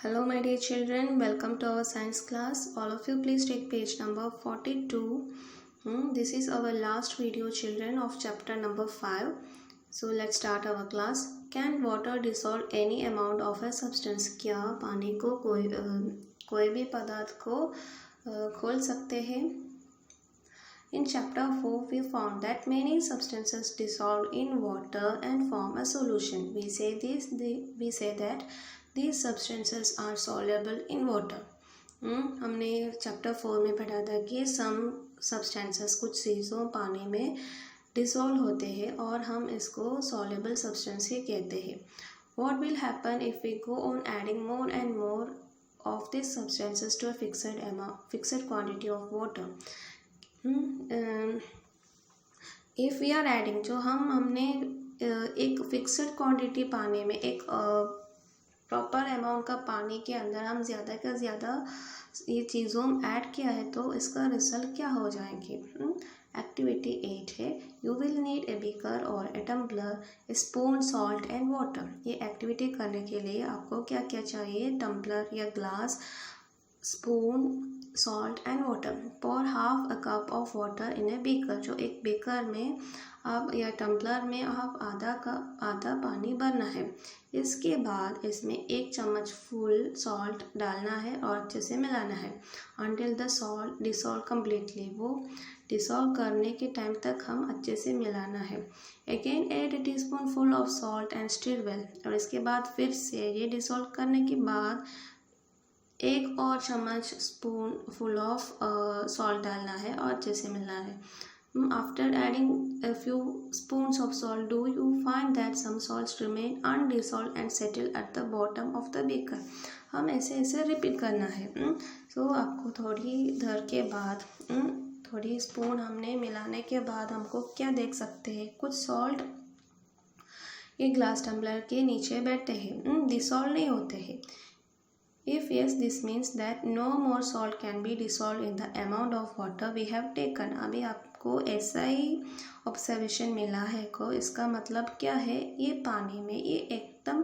Hello my dear children, welcome to our science class. All of you please take page number 42. This is our last video children of chapter number 5. So let's start our class. Can water dissolve any amount of a substance? क्या पानी को कोई भी पदार्थ को खोल सकते हैं? In chapter 4 we found that many substances dissolve in water and form a solution. We say that these substances are soluble in water. हमने चैप्टर 4 में पढ़ा था कि सम सब्सटेंसेस कुछ चीज़ों पानी में डिसॉल्व होते हैं और हम इसको सॉल्युबल सब्सटेंस ही कहते हैं. What will happen if we go on adding more and more of these substances to a fixed quantity of water? If we are adding जो हमने एक फिक्सड क्वांटिटी पानी में एक प्रॉपर अमाउंट का पानी के अंदर हम ज़्यादा का ज़्यादा ये चीज़ों ऐड किया है तो इसका रिजल्ट क्या हो जाएंगे. एक्टिविटी 8 है. You will need a beaker और a tumbler, a spoon, salt and water. ये एक्टिविटी करने के लिए आपको क्या क्या चाहिए? टम्बलर या glass, spoon, salt and water. pour half a cup of water in a beaker. जो एक बेकर में आप या टम्बलर में आप आधा पानी भरना है. इसके बाद इसमें 1 चम्मच फुल सॉल्ट डालना है और अच्छे से मिलाना है. until the salt dissolve completely. वो डिसॉल्व करने के टाइम तक हम अच्छे से मिलाना है. again add a teaspoonful of salt and stir well. और इसके बाद फिर से ये डिसॉल्व करने के बाद 1 और चम्मच स्पून फुल ऑफ सॉल्ट डालना है और अच्छे से मिलाना है. After adding a few spoons of salt, do you find that some salts remain undissolved and settle at the bottom of the beaker? हम ऐसे रिपीट करना है. तो आपको थोड़ी देर के बाद थोड़ी स्पून हमने मिलाने के बाद हमको क्या देख सकते हैं? कुछ सॉल्ट ये ग्लास टम्बलर के नीचे बैठते हैं, डिसॉल्व नहीं होते हैं. If yes, this means that no more salt can be dissolved in the amount of water we have taken. अभी आपको ऐसा ही ऑब्जर्वेशन मिला है को इसका मतलब क्या है? ये पानी में ये एकदम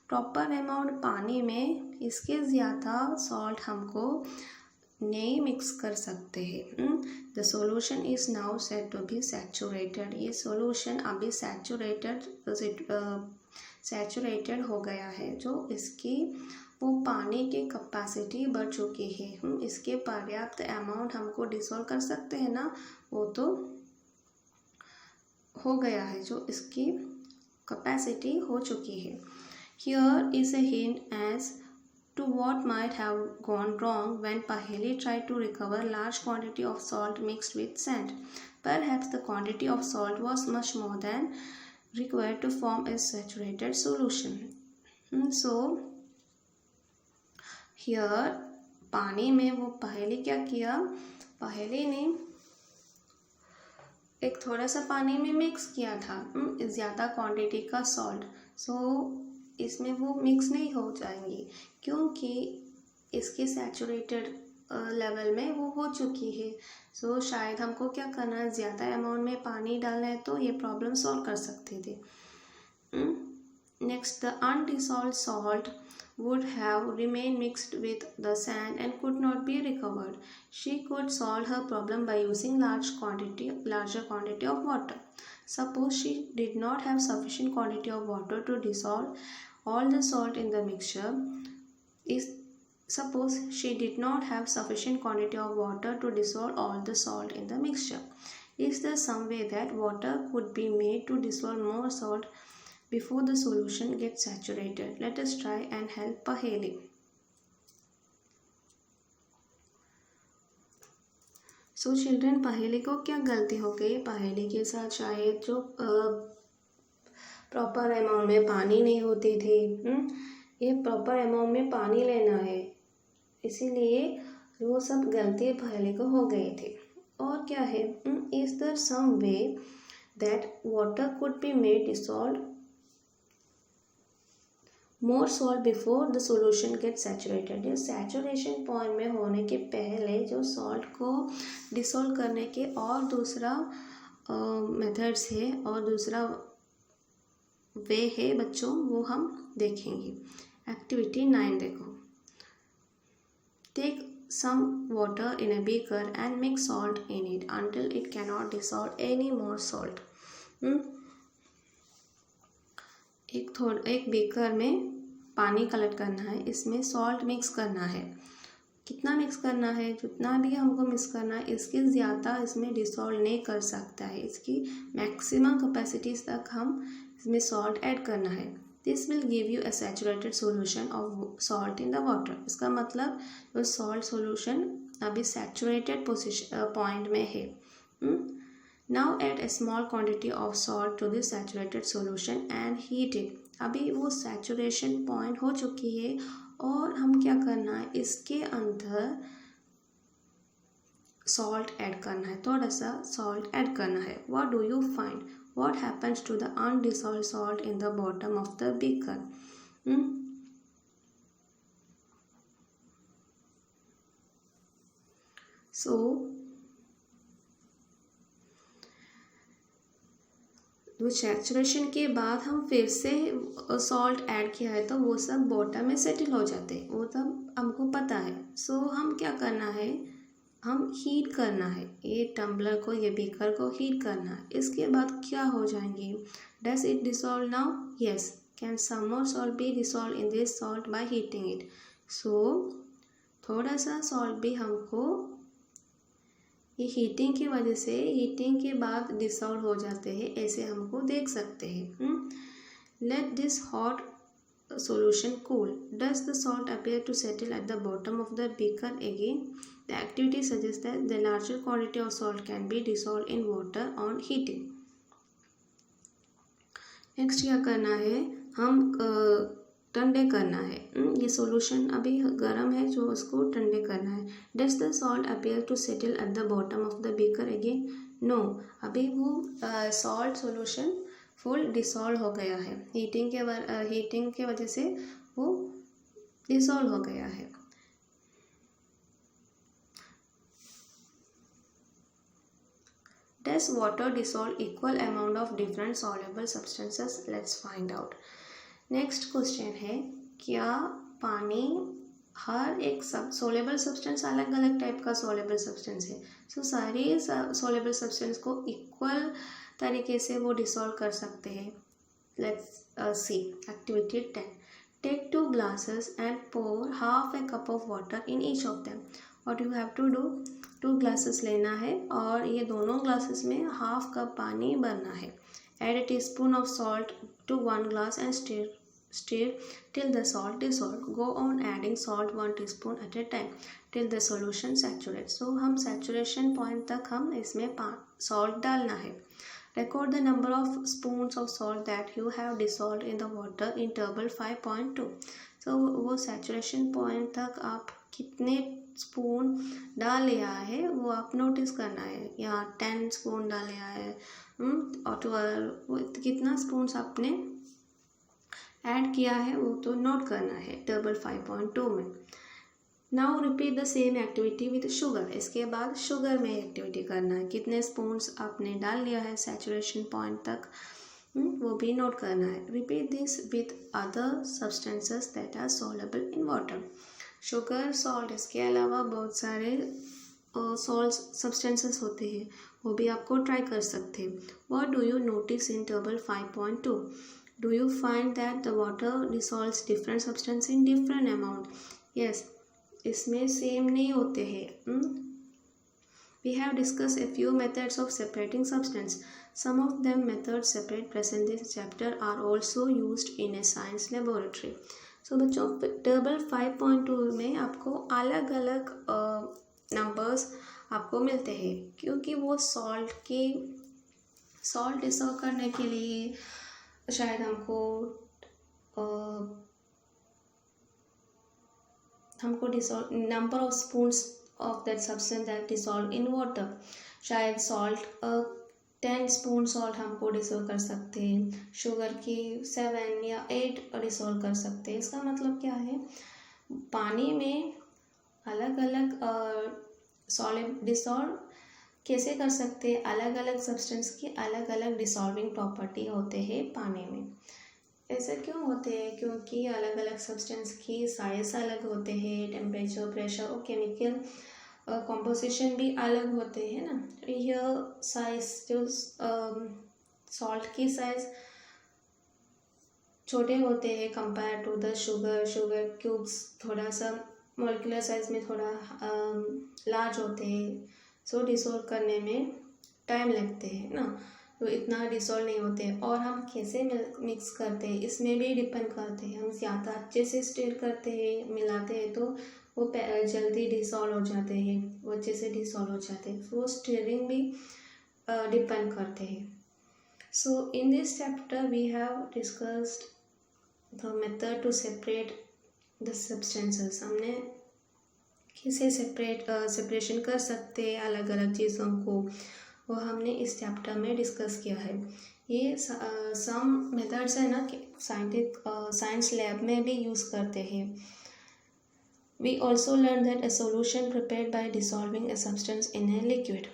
प्रॉपर अमाउंट पानी में इसके ज़्यादा सॉल्ट हमको नहीं मिक्स कर सकते हैं. The solution is now said to be saturated. ये सोल्यूशन अभी सैचुरेटेड हो गया है. जो इसकी वो पानी की कैपेसिटी बढ़ चुकी है. हम इसके पर्याप्त अमाउंट हमको डिसॉल्व कर सकते हैं ना, वो तो हो गया है. जो इसकी कैपेसिटी हो चुकी है. Here is a hint as to what might have gone wrong when Paheli tried to recover large quantity of salt mixed with sand. Perhaps the quantity of salt was much more than required to form a saturated solution. So here पानी में वो पहेली क्या किया? पहेली ने एक थोड़ा सा पानी में मिक्स किया था ज़्यादा क्वांटिटी का सॉल्ट. सो इसमें वो मिक्स नहीं हो जाएंगी क्योंकि इसके सैचुरेटेड लेवल में वो हो चुकी है. सो शायद हमको क्या करना है? ज़्यादा अमाउंट में पानी डालना है तो ये प्रॉब्लम सॉल्व कर सकते थे. Next, the undissolved salt would have remained mixed with the sand and could not be recovered. She could solve her problem by using larger quantity of water. Suppose she did not have sufficient quantity of water to dissolve all the salt in the mixture. Suppose she did not have sufficient quantity of water to dissolve all the salt in the mixture. Is there some way that water could be made to dissolve more salt before the solution gets saturated? Let us try and help Paheli. So children, पहेली को क्या गलती हो गई? पहेली के साथ शायद जो प्रॉपर अमाउंट में पानी नहीं होती थी. ये प्रॉपर अमाउंट में पानी लेना है, इसीलिए वो सब गलती पहेली को हो गई थी. और क्या है? Is there some way that water could be made dissolved more salt before the solution gets saturated? ये सैचुरेशन पॉइंट में होने के पहले जो सॉल्ट को डिसॉल्व करने के और दूसरा मेथड्स है और दूसरा वे है बच्चों, वो हम देखेंगे. एक्टिविटी 9 देखो. Take some water in a beaker and mix salt in it until it cannot dissolve any more salt. एक बेकर में पानी कलेक्ट करना है, इसमें सॉल्ट मिक्स करना है. कितना मिक्स करना है? जितना भी हमको मिक्स करना है, इसके ज़्यादा इसमें डिसॉल्व नहीं कर सकता है. इसकी मैक्सिमम कैपेसिटीज तक हम इसमें सॉल्ट ऐड करना है. This will give you a saturated solution of salt in the water. इसका मतलब जो सॉल्ट सोल्यूशन अभी सैचुरेटेड पोजीशन पॉइंट में है. Now add a small quantity of salt to this saturated solution and heat it. अभी वो saturation point हो चुकी है और हम क्या करना है, इसके अंदर सॉल्ट ऐड करना है, थोड़ा सा सॉल्ट ऐड करना है. What do you find? What happens to the undissolved salt in the bottom of the beaker? So वो सैचुरेशन के बाद हम फिर से सॉल्ट ऐड किया है तो वो सब बॉटम में सेटल हो जाते हैं, वो सब हमको पता है. सो हम क्या करना है, हम हीट करना है. ये टम्बलर को, ये बीकर को हीट करना है. इसके बाद क्या हो जाएंगे? Does it dissolve now? Yes. Can some more salt be dissolve in this salt by heating it? So थोड़ा सा सॉल्ट भी हमको ये हीटिंग की वजह से, हीटिंग के बाद डिसॉल्व हो जाते हैं, ऐसे हमको देख सकते हैं. Let this hot solution cool. Does the salt appear to settle at the bottom of the beaker again? The activity suggests that the larger quantity of salt can be dissolved in water on heating. Next क्या करना है, हम ठंडे करना है. ये solution अभी गर्म है, जो उसको ठंडे करना है. Does the salt appear to settle at the bottom of the beaker again? No. अभी वो salt solution फुल डिसॉल्व हो गया है. हीटिंग के वजह से वो डिसॉल्व हो गया है. Does water dissolve equal amount of different soluble substances? Let's find out. Next question है, क्या पानी हर एक सोलेबल सब्सटेंस, अलग अलग टाइप का सोलेबल सब्सटेंस है, सो सारी सोलेबल सब्सटेंस को इक्वल तरीके से वो डिसॉल्व कर सकते हैं. Let's see activity 10. Take 2 glasses and pour half a cup of water in each of them. What you have to do, 2 glasses लेना है और ये दोनों ग्लासेस में हाफ कप पानी भरना है. Add a teaspoon of salt to 1 glass and stir till the salt dissolves. Go on adding salt 1 teaspoon at a time till the solution saturates. So हम saturation point तक हम इसमें salt डालना है. Record the number of spoons of salt that you have dissolved in the water in table 5.2. So वो saturation point तक आप कितने स्पून डाल लिया है वो आप नोटिस करना है. यहाँ 10 स्पून डाले है और 12 कितना स्पून्स आपने ऐड किया है वो तो नोट करना है टेबल 5.2 में. Now repeat the same activity with sugar. इसके बाद शुगर में एक्टिविटी करना है. कितने स्पून्स आपने डाल लिया है सैचुरेशन पॉइंट तक वो भी नोट करना है. Repeat this with other substances that are soluble in water. Sugar, salt, इसके अलावा बहुत सारे सॉल्ट सब्सटेंसेस होते हैं, वो भी आपको ट्राई कर सकते हैं. What do you notice in table 5.2? Do you find that the water dissolves different substance in different amount? Yes, इसमें सेम नहीं होते हैं. We have discussed a few methods of separating substance. Some of them methods separate present in this chapter are also used in a science laboratory. So बच्चों, table 5.2 में आपको अलग अलग numbers आपको मिलते हैं, क्योंकि वो सॉल्ट डिसॉल्व करने के लिए शायद हमको dissolve number of spoons of that substance that dissolve in water. शायद सॉल्ट 10 स्पून सॉल्ट हमको डिसॉल्व कर सकते हैं, शुगर की 7 या 8 डिसॉल्व कर सकते हैं. इसका मतलब क्या है, पानी में अलग अलग सॉलिड डिसॉल्व कैसे कर सकते हैं. अलग अलग सब्सटेंस की अलग अलग डिसॉल्विंग प्रॉपर्टी होते हैं पानी में. ऐसा क्यों होते हैं? क्योंकि अलग अलग सब्सटेंस की साइज अलग होते हैं, टेम्परेचर, प्रेशर और केमिकल कॉम्पोजिशन भी अलग होते हैं ना। यह साइज जो सॉल्ट की साइज छोटे होते हैं compare to the sugar cubes थोड़ा सा मॉलिक्यूलर साइज में थोड़ा लार्ज होते हैं। सो डिसॉल्व करने में टाइम लगते हैं ना, तो इतना डिसॉल्व नहीं होते। और हम कैसे मिक्स करते हैं इसमें भी डिपेंड करते हैं। हम ज़्यादा अच्छे से स्टिर करते हैं, मिलाते हैं, तो वो जल्दी डिसॉल्व हो जाते हैं, वो अच्छे से डिसॉल्व हो जाते हैं। वो स्टिरिंग भी डिपेंड करते हैं। So in this chapter we have discussed the method to separate the substances. हमने कैसे सेपरेशन कर सकते हैं अलग अलग चीज़ों को, वो हमने इस चैप्टर में डिस्कस किया है। ये सम मेथड्स है ना साइंस लैब में भी यूज़ करते हैं। We also learn that a solution prepared by dissolving a substance in a liquid.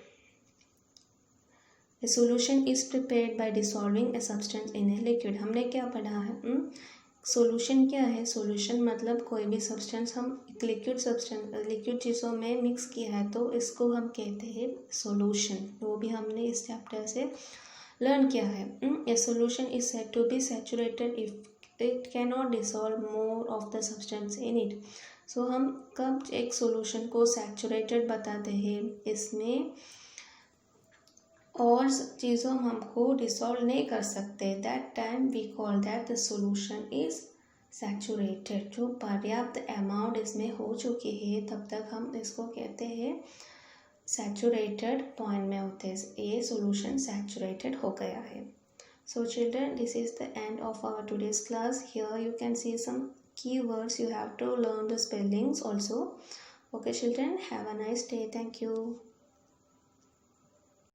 A solution is prepared by dissolving a substance in a liquid। हमने क्या पढ़ा है? सॉल्यूशन क्या है? सॉल्यूशन मतलब कोई भी सब्सटेंस हम लिक्विड चीज़ों में मिक्स किया है तो इसको हम कहते हैं सॉल्यूशन। वो भी हमने इस चैप्टर से लर्न किया है। A solution is said to be saturated if it can not dissolve more of the substance in it. So हम कब एक सॉल्यूशन को सैचुरेटेड बताते हैं? इसमें और चीज़ों हमको डिसॉल्व नहीं कर सकते, that time we call that the solution is saturated. जो पर्याप्त अमाउंट इसमें हो चुकी है तब तक हम इसको कहते हैं सैचुरेटेड पॉइंट में होते हैं, ये सॉल्यूशन सैचुरेटेड हो गया है। So children, this is the end of our today's class. Here you can see some keywords, you have to learn the spellings also. Okay children, have a nice day. Thank you.